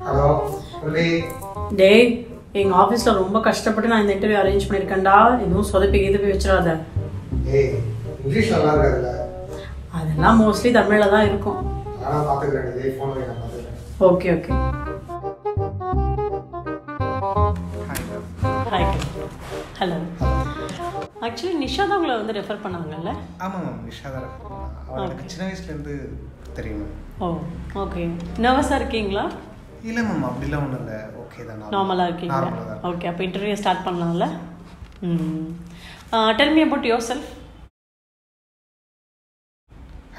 Hello சொல்லி டேய், எங்கள் ஆஃபீஸில் ரொம்ப கஷ்டப்பட்டு நான் இந்த இன்டர்வியூ அரேஞ்ச் பண்ணியிருக்கேன்டா. எதுவும் சொதப்பி போய் வச்சிடாத. ஏய், இங்கிலீஷ் நல்லா இருக்காதுல்ல? அதெல்லாம் மோஸ்ட்லி தமிழில் தான் இருக்கும். நான் பார்த்துக்கிறேன். இதே ஃபோனில் நான் பார்த்துக்கிறேன். Okay okay. Hi. Hello. Actually Nisha தான் உங்களை வந்து ரெஃபர் பண்ணாங்கல்ல? ஆமாம் மேம், நிஷா தான் ரெஃபர் பண்ணா. அவள் எனக்கு சின்ன வயசுலேருந்து தெரியும் மேம். ஓ ஓகே. நர்வஸாக இருக்கீங்களா? இல்லை மேம், அப்படிலாம் ஒன்றும் இல்லை. ஓகே தான், நார்மலாக இருக்கீங்களா? நார்மலாக தான். ஓகே, அப்போ இன்டர்வியூ ஸ்டார்ட் பண்ணலாம்ல? Tell me about your self.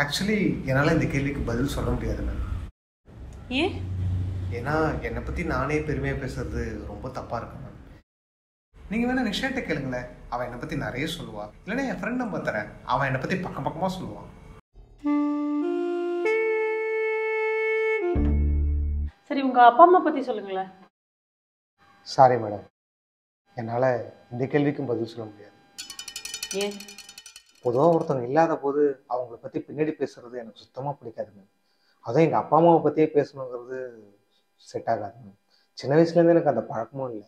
Actually என்னால் இந்த கேள்விக்கு பதில் சொல்ல முடியாது மேம். ஏன்? ஏன்னா என்னை பற்றி நானே பெருமையாக பேசுறது ரொம்ப தப்பாக இருக்கும் மேம். நீங்கள் வேணால் நிஷாட்ட கேளுங்களேன், அவன் என்னை பற்றி நிறைய சொல்லுவாள். இல்லைன்னா என் ஃப்ரெண்ட் நம்பர் தரேன், அவன் என்னை பற்றி பக்கம் பக்கமாக சொல்லுவான். சரி, உங்கள் அப்பா அம்மா பற்றி சொல்லுங்களேன். சாரி மேடம், என்னால் இந்த கேள்விக்கும் பதில் சொல்ல முடியாது. ஏன்? பொதுவாக ஒருத்தவங்க இல்லாத போது அவங்கள பற்றி பின்னாடி பேசுறது எனக்கு சுத்தமாக பிடிக்காது மேம். அதுவும் எங்கள் அப்பா அம்மாவை பற்றியே பேசணுங்கிறது செட் ஆகாது மேம். சின்ன வயசுலேருந்து எனக்கு அந்த பழக்கமும் இல்லை.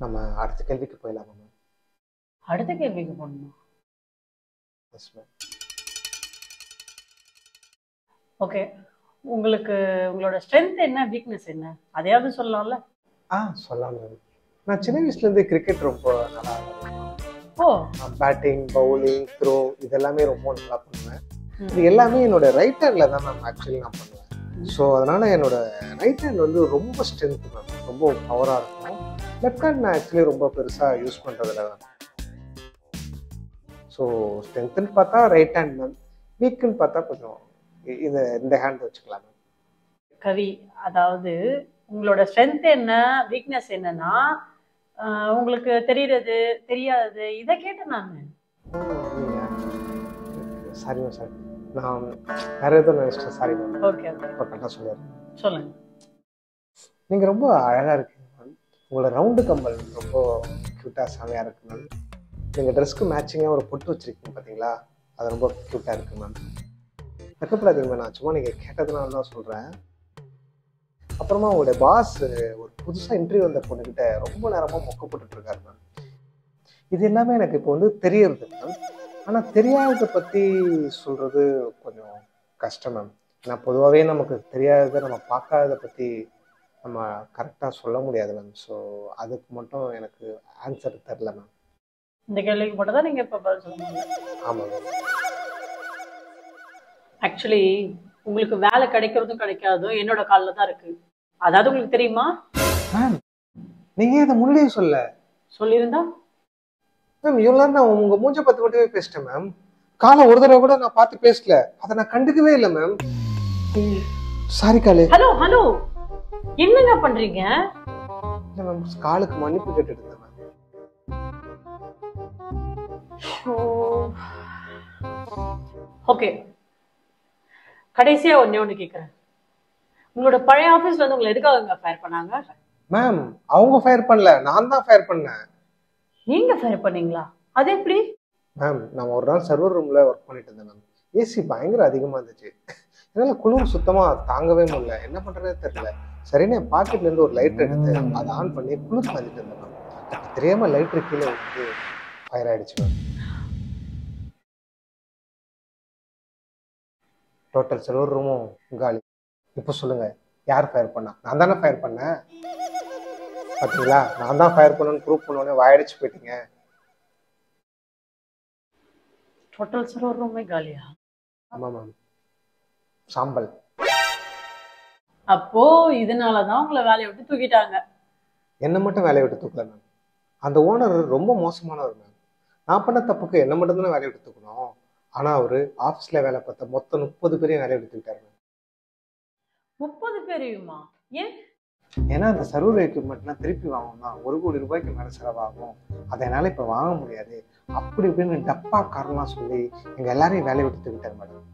நம்ம அடுத்த கேள்விக்கு போயிடலாமா மேம்? அடுத்த கேள்விக்கு போகணுமா? Yes ma'am. ஓகே, உங்களுக்கு உங்களோட ஸ்ட்ரென்த் என்ன, வீக்னஸ் என்ன, அதையாவது சொல்லலாம்ல? சொல்லலாம் மேம். நான் சின்ன வயசுலேருந்து கிரிக்கெட் ரொம்ப நல்லா ஆடுவேன். ஓ. பேட்டிங், பவுலிங், த்ரோ இதெல்லாமே ரொம்ப நல்லா பண்ணுவேன். இது எல்லாமே என்னோட ரைட் ஹேண்டில் தான் மேம் ஆக்சுவலி நான் பண்ணுவேன். ஸோ அதனால் என்னோட ரைட் ஹேண்ட் வந்து ரொம்ப ஸ்ட்ரென்த் மேம், ரொம்ப பவராக இருக்கும். லெஃப்ட் ஹேண்ட் நான் ஆக்சுவலி ரொம்ப பெருசாக யூஸ் பண்ணுறதில்ல மேம். ஸோ ஸ்ட்ரென்த்துன்னு பார்த்தா ரைட் ஹேண்ட் மேம், வீக்குன்னு பார்த்தா கொஞ்சம் இந்த ஹேண்ட் வச்சுக்கலாம் மேம். கவி, அதாவது உங்களோட ஸ்ட்ரென்த் என்ன, வீக்னஸ் என்னன்னா உங்களுக்கு தெரியறது தெரியாது, இதை கேட்டேன் நான். சாரி மேம், சாரி, நான் வேற எதுவும் நினைச்சிட்டேன். Sorry ma'am. ஓகே ஓகே, இப்போ கரெக்டாக சொல்லிடுறேன். சொல்லுங்க. நீங்கள் ரொம்ப அழகாக இருக்கீங்க மேம். உங்களோட ரவுண்டு கம்பல் ரொம்ப க்யூட்டாக செமையாக இருக்கு மேம். நீங்கள் ட்ரெஸ்க்கு மேட்சிங்காக ஒரு பொட்டு வச்சுருக்கீங்க பார்த்தீங்களா, அது ரொம்ப க்யூட்டாக இருக்குது மேம். வெக்கப்படாதீங்க மேம், நான் சும்மா நீங்கள் கேட்டதுனால தான் சொல்கிறேன். அப்புறமா உங்களுடைய பாஸ் ஒரு புதுசாக இன்டர்வியூ வந்த பொண்ணுக்கிட்ட ரொம்ப நேரமாக மொக்கப்பட்டு இருக்காரு மேம். இது எல்லாமே எனக்கு இப்போ வந்து தெரியறது மேம். ஆனால் தெரியாததை பற்றி சொல்கிறது கொஞ்சம் கஷ்டம் மேம். ஏன்னா பொதுவாகவே நமக்கு தெரியாததை, நம்ம பார்க்காததை பற்றி நம்ம கரெக்டாக சொல்ல முடியாது மேம். ஸோ அதுக்கு மட்டும் எனக்கு ஆன்சர் தெரில மேம். இந்த கேள்விக்கு மட்டும் தான் நீங்கள் இப்போ பதில் சொல்லுங்க. ஆமாம் மேம். ஆக்சுவலி உங்களுக்கு வேலை கிடைக்கிறதும் கிடைக்காதும் என்னோட காலில் தான் இருக்கு. அதாவது உங்களுக்கு தெரியுமா மேம்? நீங்கள் இதை முன்னாடியே சொல்லியிருந்தா மேம். இவ்வளோ நேரம் நான் உங்கள் மூஞ்சை பற்றி மட்டுமே பேசிட்டேன் மேம். காலை ஒரு தடவை கூட நான் பார்த்து பேசல, அதை நான் கண்டுக்கவே இல்லை மேம். சாரி காலே. ஹலோ ஹலோ, என்னங்க பண்றீங்க? இல்லை மேம், காலுக்கு மன்னிப்பு கேட்டுட்டு இருந்தேன் மேம். ஓகே, கடைசியா ஒண்ணு கேக்குறேன். உங்களோட பழைய ஆபீஸ்ல வந்து உங்களை எதுக்காக ஃபயர் பண்ணாங்க? மேம், அவங்க ஃபயர் பண்ணல, நான் தான் ஃபயர் பண்ணேன். நீங்க ஃபயர் பண்ணீங்களா? அது எப்படி? மேம், நான் ஒரு நாள் சர்வர் ரூம்ல ஒர்க் பண்ணிட்டு இருந்தேன் மேம். ஏசி பயங்கர அதிகமா இருந்துச்சு. என்னால குளிர் சுத்தமா தாங்கவே முடியல. என்ன பண்றதே தெரியல. சரின்னு என் பாக்கெட்ல இருந்து ஒரு லைட் எடுத்து அதை ஆன் பண்ணி குளிர் காஞ்சிட்டு இருந்தேன் மேம். அது தெரியாம லைட்டர் கீழே விட்டு ஃபயர் ஆயிடுச்சு மேம். டோட்டல் சர்வர் ரூமும் காலி. இப்போ சொல்லுங்க, யார் ஃபயர் பண்ணா? நான் தானே ஃபயர் பண்ணேன். பாத்தீங்களா, நான் தான் ஃபயர் பண்ணணும்னு ப்ரூவ் பண்ணோடனே வாயடிச்சு போயிட்டீங்க. டோட்டல் சர்வர் ரூமே காலியா? ஆமா மேம், சாம்பல். அப்போ இதனாலதான் உங்களை வேலையை விட்டு தூக்கிட்டாங்க? என்னை மட்டும் வேலையை விட்டு தூக்கல மேம். அந்த ஓனர் ரொம்ப மோசமானவர் மேம். நான் பண்ண தப்புக்கு என்ன மட்டும் தானே வேலையை விட்டு தூக்கணும். ஆனா அவரு ஆபீஸ்ல வேலை பார்த்த மொத்தம் 30 பேரையும் வேலையை விட்டு தூக்கிட்டாரு மேம். 30 பேரையுமா? ஏன்? ஏன்னா அந்த சர்வர் எக்யூப்மெண்ட்லாம் திருப்பி வாங்கணும்னா 1 கோடி ரூபாய்க்கு மேலே செலவாகும். அதை என்னால் இப்போ வாங்க முடியாது, அப்படி இப்படின்னு டப்பா காரணம்லாம் சொல்லி எங்கள் எல்லாரையும் வேலையை விட்டு தூக்கிட்டாரு மேடம்.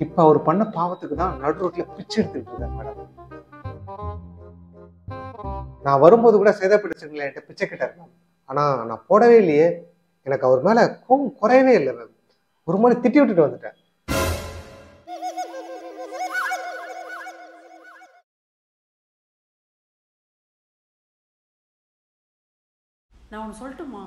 இப்போ அவர் பண்ண பாவத்துக்கு தான் நடு ரோட்ல பிச்சை எடுத்துக்கிட்டு இருக்காரு மேடம். நான் வரும்போது கூட சேதப்படுச்சுங்களேன் என்கிட்ட பிச்சை கேட்டார் மேம். ஆனால் நான் போடவே இல்லையே. எனக்கு அவர் மேலே கோவம் குறையவே இல்லை மேம். ஒரு மாதிரி திட்டி விட்டுட்டு வந்துட்டேன். நான் ஒன்று சொல்லட்டுமா,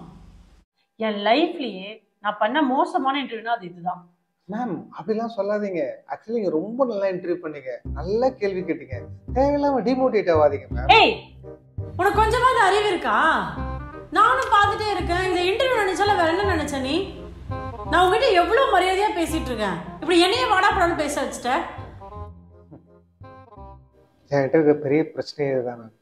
என் லைஃப்லயே நான் பண்ண மோசமான இன்டர்வியூனா அது இதுதான். மேம் அப்படிலாம் சொல்லாதீங்க. ஆக்சுவலி நீங்க ரொம்ப நல்லா இன்டர்வியூ பண்ணீங்க, நல்ல கேள்வி கேட்டீங்க. தேவையில்லாம டிமோட்டிவேட் ஆகாதீங்க மேம். ஏய், உனக்கு கொஞ்சமாவது அறிவு இருக்கா? நானும் பார்த்துட்டே இருக்கேன். இந்த இன்டர்வியூ நினைச்சால வேற என்ன நினைச்ச நீ? நான் உங்ககிட்ட எவ்வளவு மரியாதையா பேசிட்டு இருக்கேன், இப்படி என்னையே வாடா போடான்னு பேச வச்சுட்ட. என்கிட்ட இருக்க பெரிய பிரச்சனையே இதுதான் மேம்.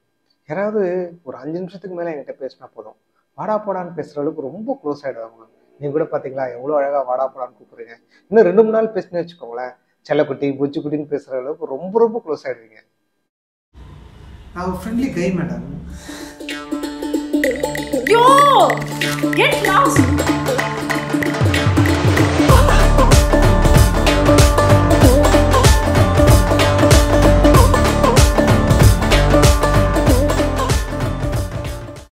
யாராவது ஒரு 5 நிமிஷத்துக்கு மேலே என்கிட்ட பேசினா போதும், வாடா போடான்னு பேசுற அளவுக்கு ரொம்ப க்ளோஸ் ஆகிடுவாங்க மேம். நீங்க கூட பாத்தீங்களா எவ்வளவு அழகா வாடா போடான்னு கூப்பிடுறீங்க. இன்னும் 2-3 நாள் பேசினு வச்சுக்கோங்களேன், செல்லக்குட்டி புஜ்ஜு குட்டின்னு பேசுற அளவுக்கு ரொம்ப ரொம்ப க்ளோஸ் ஆயிடுவீங்க. நான் ஒரு ஃப்ரெண்ட்லி கை மேடம். Yo! Get lost!